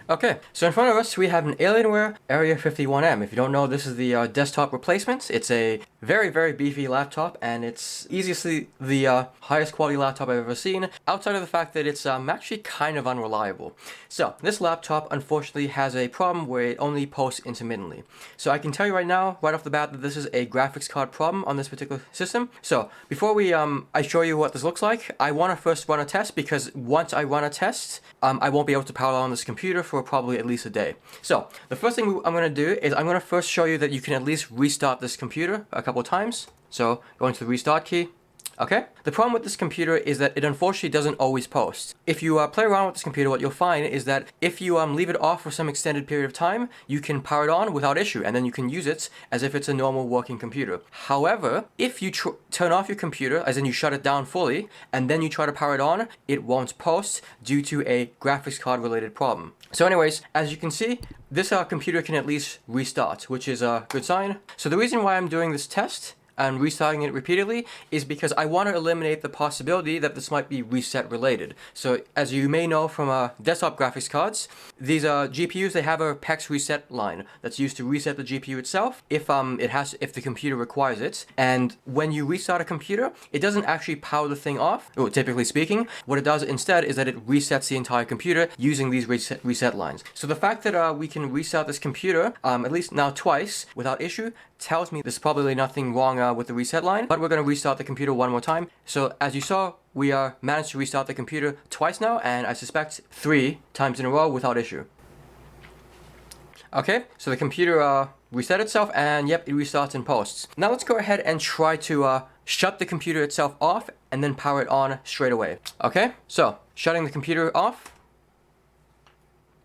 Okay, so in front of us we have an Alienware Area 51M. If you don't know, this is the desktop replacement. It's a very beefy laptop, and it's easily the highest quality laptop I've ever seen, outside of the fact that it's actually kind of unreliable. So, this laptop unfortunately has a problem where it only posts intermittently. So I can tell you right now, right off the bat, that this is a graphics card problem on this particular system. So, before I show you what this looks like, I want to first run a test, because once I run a test, I won't be able to power on this computer for probably at least a day. So, the first thing I'm going to do is I'm going to first show you that you can at least restart this computer a couple of times. So, going to the restart key. Okay? The problem with this computer is that it unfortunately doesn't always post. If you play around with this computer, what you'll find is that if you leave it off for some extended period of time, you can power it on without issue, and then you can use it as if it's a normal working computer. However, if you turn off your computer, as in you shut it down fully, and then you try to power it on, it won't post due to a graphics card related problem. So anyways, as you can see, this computer can at least restart, which is a good sign. So the reason why I'm doing this test and restarting it repeatedly is because I want to eliminate the possibility that this might be reset related. So as you may know from desktop graphics cards, these GPUs, they have a PEX reset line that's used to reset the GPU itself if the computer requires it. And when you restart a computer, it doesn't actually power the thing off, or typically speaking. What it does instead is that it resets the entire computer using these reset lines. So the fact that we can restart this computer at least now twice without issue tells me there's probably nothing wrong with the reset line, but we're going to restart the computer one more time. So as you saw, we managed to restart the computer twice now, and I suspect 3 times in a row without issue. Okay, so the computer reset itself, and yep, it restarts and posts. Now let's go ahead and try to shut the computer itself off and then power it on straight away. Okay, so shutting the computer off.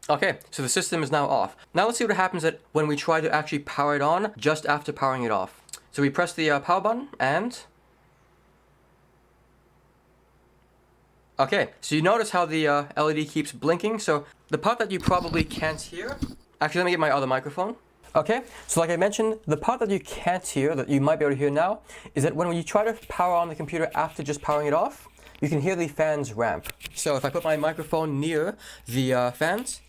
Okay, so the system is now off. Now let's see what happens when we try to actually power it on just after powering it off. So we press the power button and... Okay, so you notice how the LED keeps blinking. So the part that you probably can't hear... Actually, let me get my other microphone. Okay, so like I mentioned, the part that you can't hear, that you might be able to hear now, is that when you try to power on the computer after just powering it off, you can hear the fans ramp. So if I put my microphone near the fans...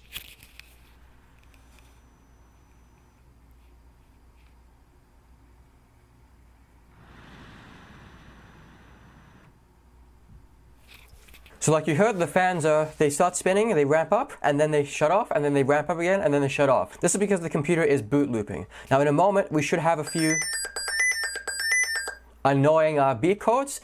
So like you heard, the fans, they start spinning, they ramp up, and then they shut off, and then they ramp up again, and then they shut off. This is because the computer is boot looping. Now in a moment, we should have a few annoying beep codes.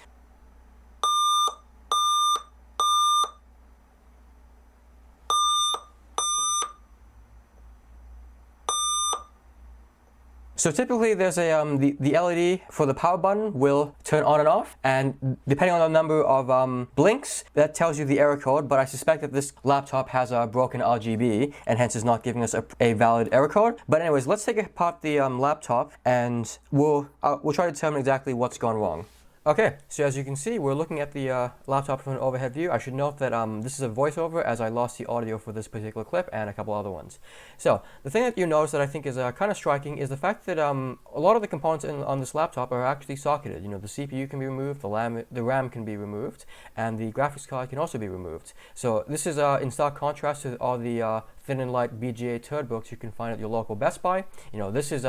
So typically there's the LED for the power button will turn on and off, and depending on the number of blinks, that tells you the error code, but I suspect that this laptop has a broken RGB and hence is not giving us a valid error code. But anyways, let's take apart the laptop and we'll try to determine exactly what's gone wrong. Okay, so as you can see, we're looking at the laptop from an overhead view. I should note that this is a voiceover, as I lost the audio for this particular clip and a couple other ones. So, the thing that you notice that I think is kind of striking is the fact that a lot of the components on this laptop are actually socketed. You know, the CPU can be removed, the RAM can be removed, and the graphics card can also be removed. So, this is in stark contrast to all the thin and light BGA turd books you can find at your local Best Buy. You know, this is...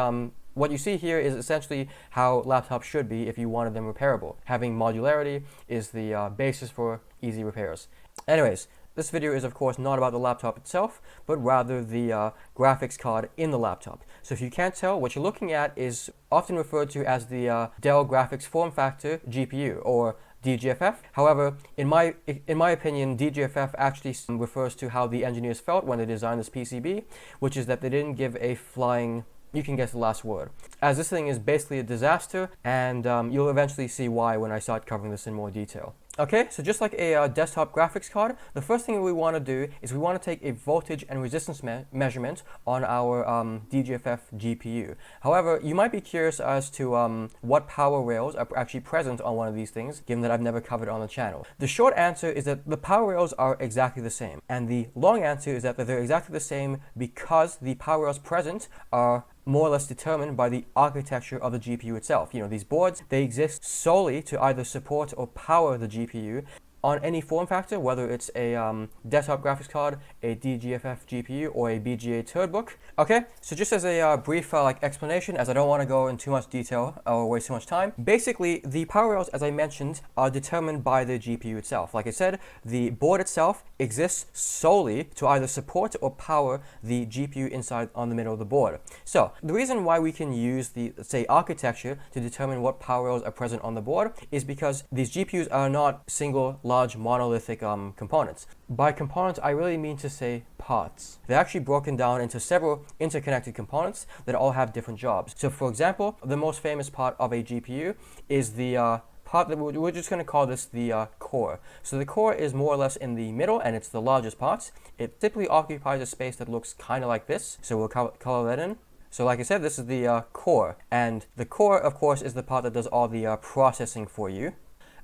What you see here is essentially how laptops should be if you wanted them repairable. Having modularity is the basis for easy repairs. Anyways, this video is of course not about the laptop itself, but rather the graphics card in the laptop. So if you can't tell, what you're looking at is often referred to as the Dell Graphics Form Factor GPU, or DGFF. However, in my opinion, DGFF actually refers to how the engineers felt when they designed this PCB, which is that they didn't give a flying... You can guess the last word. As this thing is basically a disaster, and you'll eventually see why when I start covering this in more detail. Okay, so just like a desktop graphics card, the first thing we want to do is we want to take a voltage and resistance measurement on our DGFF GPU. However, you might be curious as to what power rails are actually present on one of these things, given that I've never covered it on the channel. The short answer is that the power rails are exactly the same, and the long answer is that they're exactly the same because the power rails present are more or less determined by the architecture of the GPU itself. You know, these boards, they exist solely to either support or power the GPU, on any form factor, whether it's a desktop graphics card, a DGFF GPU, or a BGA turd book. Okay, so just as a brief explanation, as I don't want to go into too much detail or waste too much time, basically the power rails, as I mentioned, are determined by the GPU itself. Like I said, the board itself exists solely to either support or power the GPU inside on the middle of the board. So the reason why we can use the, say, architecture to determine what power rails are present on the board is because these GPUs are not single large monolithic components. By components, I really mean to say parts. They're actually broken down into several interconnected components that all have different jobs. So for example, the most famous part of a GPU is the part that we're just going to call this the core. So the core is more or less in the middle, and it's the largest part. It typically occupies a space that looks kind of like this, so we'll color that in. So like I said, this is the core, and the core, of course, is the part that does all the processing for you.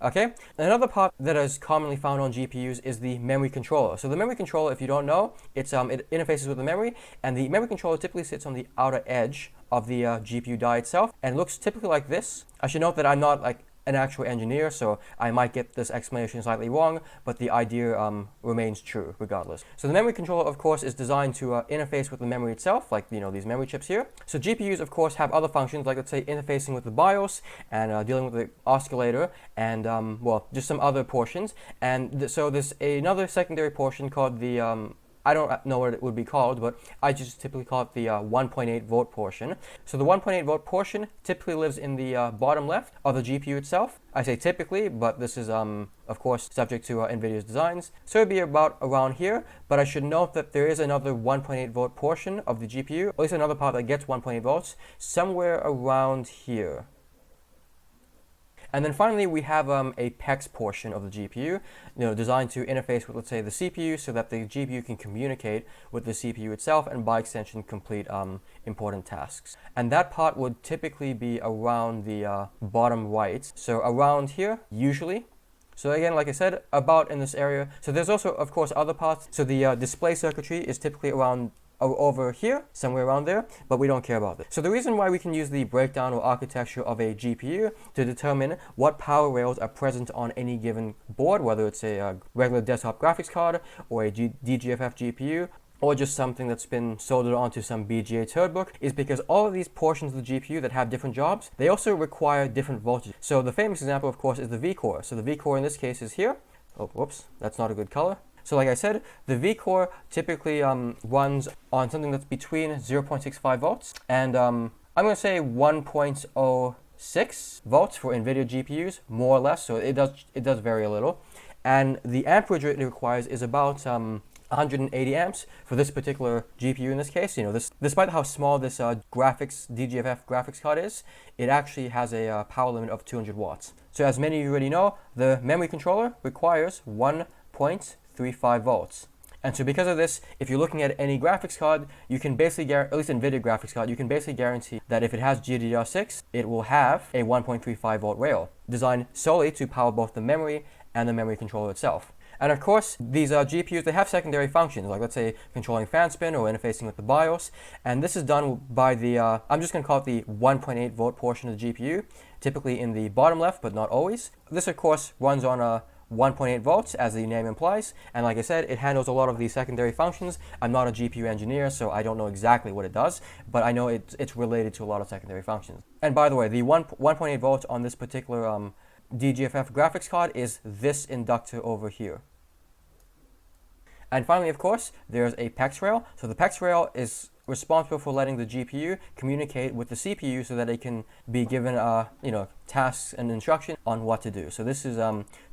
Okay, another part that is commonly found on GPUs is the memory controller. So the memory controller, if you don't know, it interfaces with the memory, and the memory controller typically sits on the outer edge of the GPU die itself, and looks typically like this. I should note that I'm not like an actual engineer, so I might get this explanation slightly wrong, but the idea remains true regardless. So the memory controller, of course, is designed to interface with the memory itself, like, you know, these memory chips here. So GPUs, of course, have other functions, like, let's say, interfacing with the BIOS and dealing with the oscillator and, well, just some other portions. And so there's another secondary portion called the I don't know what it would be called, but I just typically call it the 1.8 volt portion. So the 1.8 volt portion typically lives in the bottom left of the GPU itself. I say typically, but this is, of course, subject to NVIDIA's designs. So it'd be about around here, but I should note that there is another 1.8 volt portion of the GPU, at least another part that gets 1.8 volts, somewhere around here. And then finally, we have a PEX portion of the GPU, designed to interface with, let's say, the CPU, so that the GPU can communicate with the CPU itself and, by extension, complete important tasks. And that part would typically be around the bottom right, so around here, usually. So again, like I said, about in this area. So there's also, of course, other parts. So the display circuitry is typically around over here, somewhere around there, but we don't care about this. So the reason why we can use the breakdown or architecture of a GPU to determine what power rails are present on any given board, whether it's a regular desktop graphics card or a DGFF GPU, or just something that's been soldered onto some BGA turd book, is because all of these portions of the GPU that have different jobs, they also require different voltages. So the famous example, of course, is the V-core. So the V-core in this case is here. Oh, whoops, that's not a good color. So like I said, the V-core typically runs on something that's between 0.65 volts and I'm going to say 1.06 volts for NVIDIA GPUs, more or less. So it does vary a little. And the amperage rate it requires is about 180 amps for this particular GPU in this case. Despite how small this DGFF graphics card is, it actually has a power limit of 200 watts. So as many of you already know, the memory controller requires 1.35 volts. And so because of this, if you're looking at any graphics card, you can basically, at least NVIDIA graphics card, you can basically guarantee that if it has GDDR6, it will have a 1.35 volt rail, designed solely to power both the memory and the memory controller itself. And of course, these GPUs, they have secondary functions, like let's say controlling fan spin or interfacing with the BIOS. And this is done by the, I'm just going to call it the 1.8 volt portion of the GPU, typically in the bottom left, but not always. This, of course, runs on 1.8 volts, as the name implies. And like I said, it handles a lot of these secondary functions. I'm not a GPU engineer, so I don't know exactly what it does, but I know it's related to a lot of secondary functions. And by the way, the 1.8 volts on this particular DGFF graphics card is this inductor over here. And finally, of course, there's a PEX rail. So the PEX rail is responsible for letting the GPU communicate with the CPU so that it can be given tasks and instruction on what to do. So this is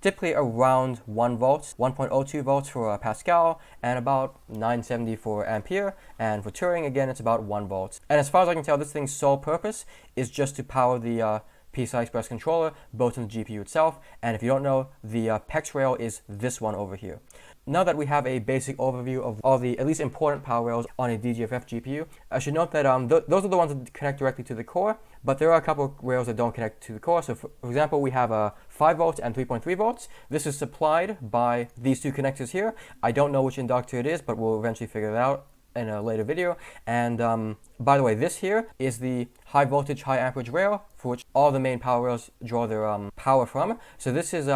typically around 1 volt, 1.02 volts for Pascal, and about 970 for Ampere. And for Turing, again, it's about 1 volt. And as far as I can tell, this thing's sole purpose is just to power the PCI Express controller, both in the GPU itself. And if you don't know, the PEX rail is this one over here. Now that we have a basic overview of all the at least important power rails on a DGFF GPU, I should note that those are the ones that connect directly to the core, but there are a couple of rails that don't connect to the core. So for example, we have 5 volts and 3.3 volts. This is supplied by these two connectors here. I don't know which inductor it is, but we'll eventually figure it out in a later video. And by the way, this here is the high voltage, high amperage rail for which all the main power rails draw their power from. So this is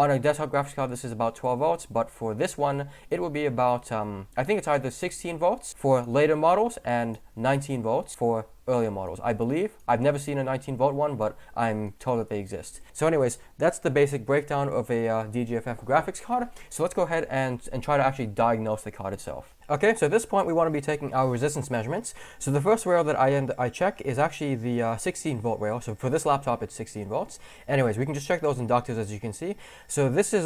On a desktop graphics card, this is about 12 volts, but for this one, it will be about, I think it's either 16 volts for later models and 19 volts for earlier models, I believe. I've never seen a 19 volt one, but I'm told that they exist. So anyways, that's the basic breakdown of a DGFF graphics card. So let's go ahead and try to actually diagnose the card itself. Okay, so at this point we want to be taking our resistance measurements. So the first rail that I check is actually the 16 volt rail. So for this laptop it's 16 volts. Anyways, we can just check those inductors as you can see. So this is,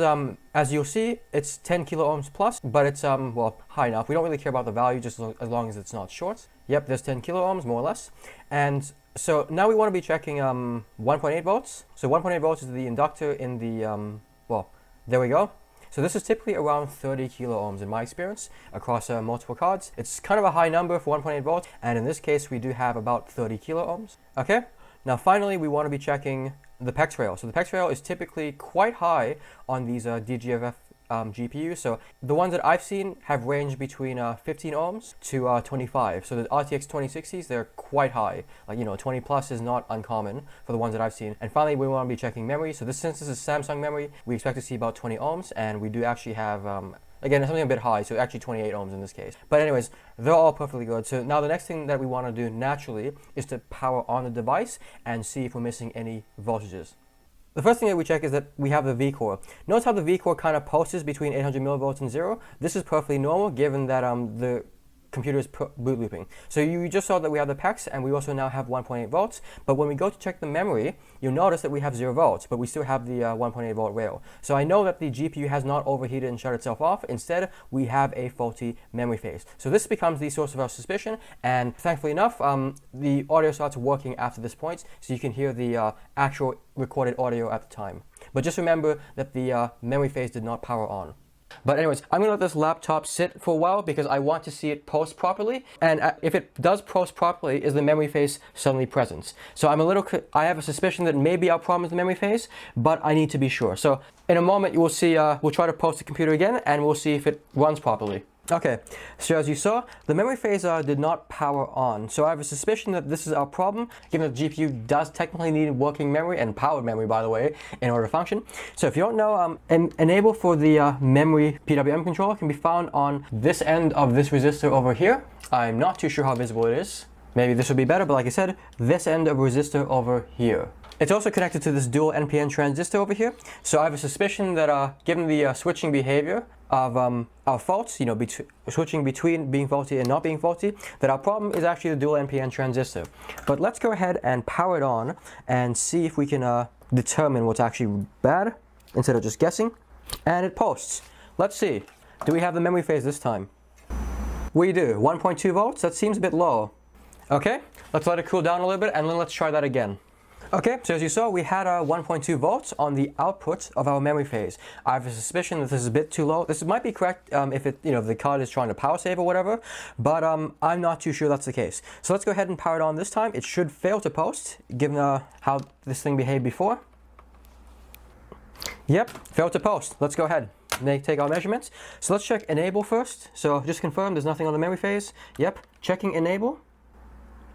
as you'll see, it's 10 kilo ohms plus, but it's, well, high enough. We don't really care about the value just as long as it's not short. Yep, there's 10 kilo ohms, more or less. And so now we want to be checking 1.8 volts. So 1.8 volts is the inductor in the, well, there we go. So this is typically around 30 kilo ohms in my experience across multiple cards. It's kind of a high number for 1.8 volts, and in this case we do have about 30 kilo ohms. Okay, now finally we want to be checking the PEX rail. So the PEX rail is typically quite high on these DGFF GPUs. So the ones that I've seen have ranged between 15 ohms to 25. So the RTX 2060s, they're quite high. Like, you know, 20 plus is not uncommon for the ones that I've seen. And finally, we want to be checking memory. So since this is Samsung memory, we expect to see about 20 ohms, and we do actually have again, something a bit high, so actually 28 ohms in this case. But anyways, they're all perfectly good. So now the next thing that we want to do naturally is to power on the device and see if we're missing any voltages. The first thing that we check is that we have the V-core. Notice how the V-core kind of pulses between 800 millivolts and 0. This is perfectly normal given that the computer is boot looping. So you just saw that we have the PEX, and we also now have 1.8 volts. But when we go to check the memory, you'll notice that we have 0 volts, but we still have the 1.8 volt rail. So I know that the GPU has not overheated and shut itself off. Instead, we have a faulty memory phase. So this becomes the source of our suspicion, and thankfully enough, the audio starts working after this point, so you can hear the actual recorded audio at the time. But just remember that the memory phase did not power on. But anyways, I'm going to let this laptop sit for a while because I want to see it post properly. And if it does post properly, is the memory phase suddenly present? So I have a suspicion that maybe our problem is the memory phase, but I need to be sure. So in a moment, you will see, we'll try to post the computer again, and we'll see if it runs properly. Okay, so as you saw, the memory phase did not power on. So I have a suspicion that this is our problem, given that the GPU does technically need working memory, and powered memory, by the way, in order to function. So if you don't know, enable for the memory PWM controller can be found on this end of this resistor over here. I'm not too sure how visible it is. Maybe this would be better, but like I said, this end of resistor over here. It's also connected to this dual NPN transistor over here. So I have a suspicion that given the switching behavior of our faults, you know, switching between being faulty and not being faulty, that our problem is actually the dual NPN transistor. But let's go ahead and power it on and see if we can determine what's actually bad instead of just guessing. And it posts. Let's see. Do we have the memory phase this time? We do. 1.2 volts. That seems a bit low. Okay, let's let it cool down a little bit, and then let's try that again. Okay, so as you saw, we had 1.2 volts on the output of our memory phase. I have a suspicion that this is a bit too low. This might be correct if it, if the card is trying to power save or whatever, but I'm not too sure that's the case. So let's go ahead and power it on this time. It should fail to post, given how this thing behaved before. Yep, failed to post. Let's go ahead and take our measurements. So let's check enable first. So just confirm there's nothing on the memory phase. Yep, checking enable.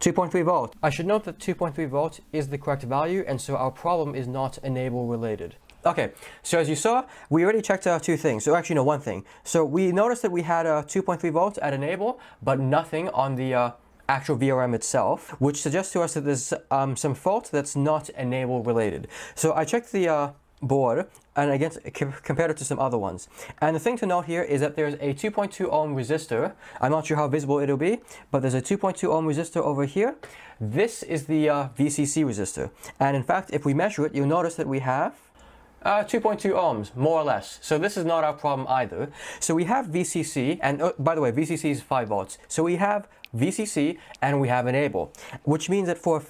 2.3 volts. I should note that 2.3 volts is the correct value, and so our problem is not enable related. Okay, so as you saw, we already checked two things. So actually, no, one thing. So we noticed that we had 2.3 volts at enable, but nothing on the actual VRM itself, which suggests to us that there's some fault that's not enable related. So I checked the board and against compared it to some other ones. And the thing to note here is that there's a 2.2 ohm resistor. I'm not sure how visible it'll be, but there's a 2.2 ohm resistor over here. This is the VCC resistor. And in fact, if we measure it, you'll notice that we have 2.2 ohms, more or less. So this is not our problem either. So we have VCC, and by the way, VCC is 5 volts. So we have VCC and we have enable, which means that for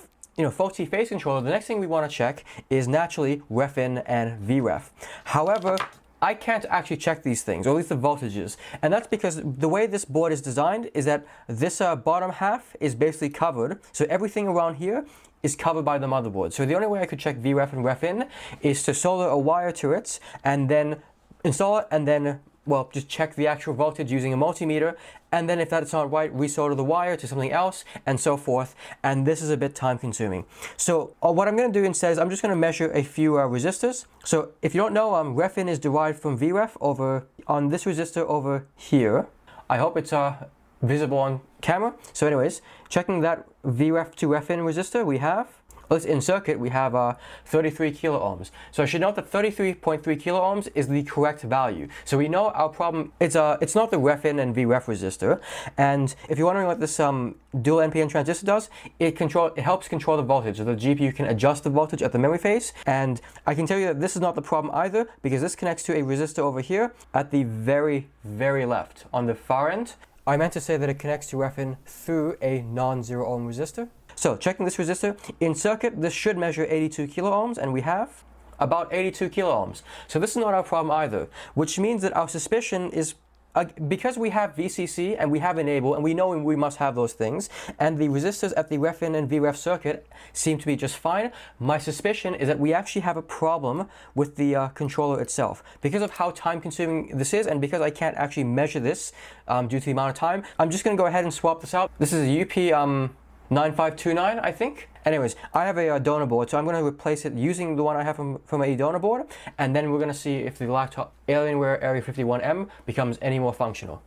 faulty phase controller, the next thing we want to check is naturally ref in and vref. However, I can't actually check these things, or at least the voltages. And that's because the way this board is designed is that this bottom half is basically covered. So everything around here is covered by the motherboard. So the only way I could check vref and ref in is to solder a wire to it and then install it and then well, just check the actual voltage using a multimeter, and then if that's not right, resolder the wire to something else, and so forth, and this is a bit time consuming. So what I'm going to do instead is I'm just going to measure a few resistors. So if you don't know, ref in is derived from Vref over on this resistor over here. I hope it's visible on camera. So anyways, checking that Vref to ref in resistor, we have, in circuit, we have 33 kilo ohms. So I should note that 33.3 kilo ohms is the correct value. So we know our problem, it's not the ref in and Vref resistor. And if you're wondering what this dual NPN transistor does, it helps control the voltage. So the GPU can adjust the voltage at the memory phase. And I can tell you that this is not the problem either, because this connects to a resistor over here at the very, very left on the far end. I meant to say that it connects to ref in through a non-zero ohm resistor. So checking this resistor, in circuit this should measure 82 kilo ohms, and we have about 82 kilo ohms. So this is not our problem either, which means that our suspicion is, because we have VCC and we have enable and we know we must have those things, and the resistors at the ref in and Vref circuit seem to be just fine, my suspicion is that we actually have a problem with the controller itself. Because of how time consuming this is, and because I can't actually measure this due to the amount of time, I'm just going to go ahead and swap this out. This is a UP 9529, I think. Anyways, I have a donor board, so I'm going to replace it using the one I have from a donor board, and then we're going to see if the laptop Alienware Area 51M becomes any more functional.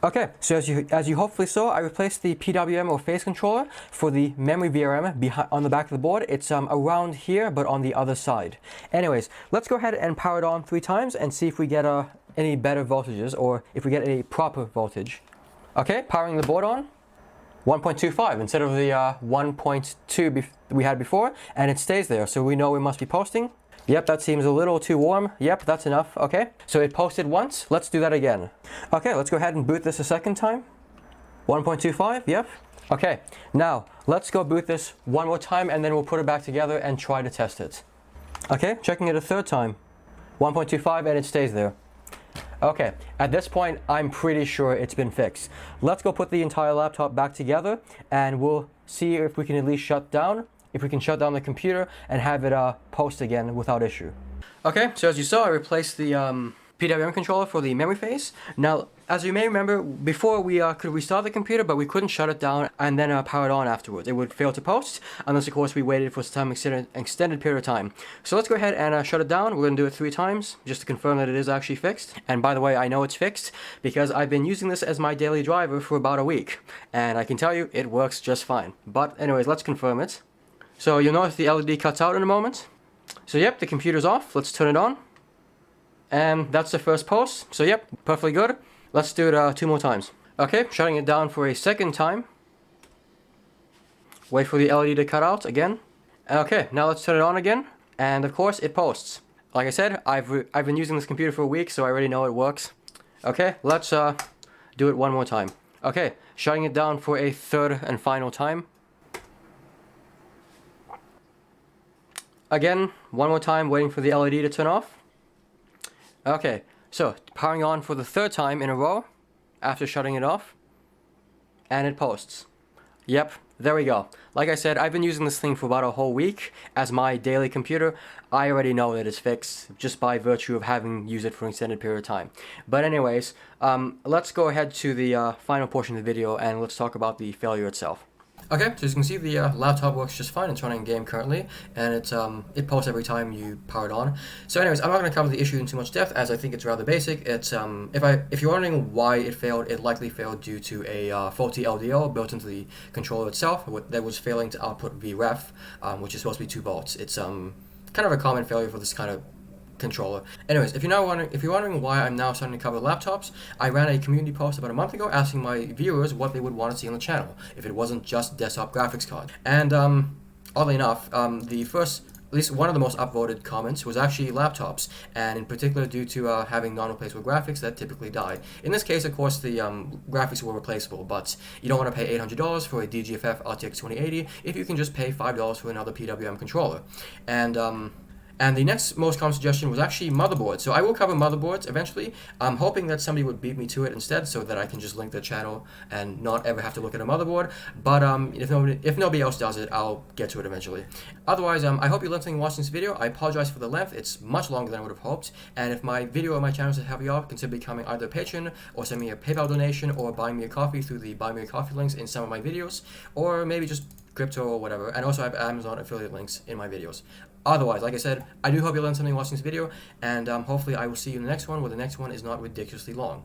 Okay, so as you hopefully saw, I replaced the PWM or phase controller for the memory VRM on the back of the board. It's around here, but on the other side. Anyways, let's go ahead and power it on 3 times and see if we get any better voltages, or if we get a proper voltage. Okay, powering the board on. 1.25 instead of the 1.2 we had before, and it stays there, so we know we must be posting. Yep, that seems a little too warm. Yep, that's enough. Okay, so it posted once. Let's do that again. Okay, let's go ahead and boot this a second time. 1.25, yep. Okay, now let's go boot this one more time, and then we'll put it back together and try to test it. Okay, checking it a third time. 1.25, and it stays there. Okay, at this point, I'm pretty sure it's been fixed. Let's go put the entire laptop back together, and we'll see if we can at least shut down the computer and have it post again without issue. Okay, so as you saw, I replaced the PWM controller for the memory phase. Now, as you may remember, before we could restart the computer, but we couldn't shut it down and then power it on afterwards. It would fail to post, unless of course we waited for some extended period of time. So let's go ahead and shut it down. We're going to do it 3 times, just to confirm that it is actually fixed. And by the way, I know it's fixed, because I've been using this as my daily driver for about a week. And I can tell you, it works just fine. But anyways, let's confirm it. So you'll notice the LED cuts out in a moment. So yep, the computer's off. Let's turn it on. And that's the first post. So yep, perfectly good. Let's do it 2 more times. Okay, shutting it down for a second time. Wait for the LED to cut out again. Okay, now let's turn it on again. And of course, it posts. Like I said, I've been using this computer for a week, so I already know it works. Okay, let's do it one more time. Okay, shutting it down for a third and final time. Again, one more time, waiting for the LED to turn off. Okay, so powering on for the 3rd time in a row after shutting it off, and it posts. Yep, there we go. Like I said, I've been using this thing for about a whole week as my daily computer. I already know that it's fixed just by virtue of having used it for an extended period of time. But anyways, let's go ahead to the final portion of the video, and let's talk about the failure itself. Okay, so as you can see, the laptop works just fine. It's running a game currently, and it posts every time you power it on. So anyways, I'm not going to cover the issue in too much depth, as I think it's rather basic. It's if you're wondering why it failed, it likely failed due to a faulty LDO built into the controller itself that was failing to output VREF, which is supposed to be 2 volts. It's kind of a common failure for this kind of controller. Anyways, if you're wondering why I'm now starting to cover laptops, I ran a community post about a month ago asking my viewers what they would want to see on the channel if it wasn't just desktop graphics card. And oddly enough, the first, at least one of the most upvoted comments was actually laptops, and in particular due to having non-replaceable graphics that typically die. In this case, of course, the graphics were replaceable, but you don't want to pay $800 for a DGFF RTX 2080 if you can just pay $5 for another PWM controller. And the next most common suggestion was actually motherboards. So I will cover motherboards eventually. I'm hoping that somebody would beat me to it instead, so that I can just link the channel and not ever have to look at a motherboard. But if nobody else does it, I'll get to it eventually. Otherwise, I hope you learned something watching this video. I apologize for the length. It's much longer than I would have hoped. And if my video or my channel is to help you out, consider becoming either a patron or send me a PayPal donation or buying me a coffee through the Buy Me a Coffee links in some of my videos, or maybe just crypto or whatever. And also I have Amazon affiliate links in my videos. Otherwise, like I said, I do hope you learned something watching this video, and hopefully I will see you in the next one, where the next one is not ridiculously long.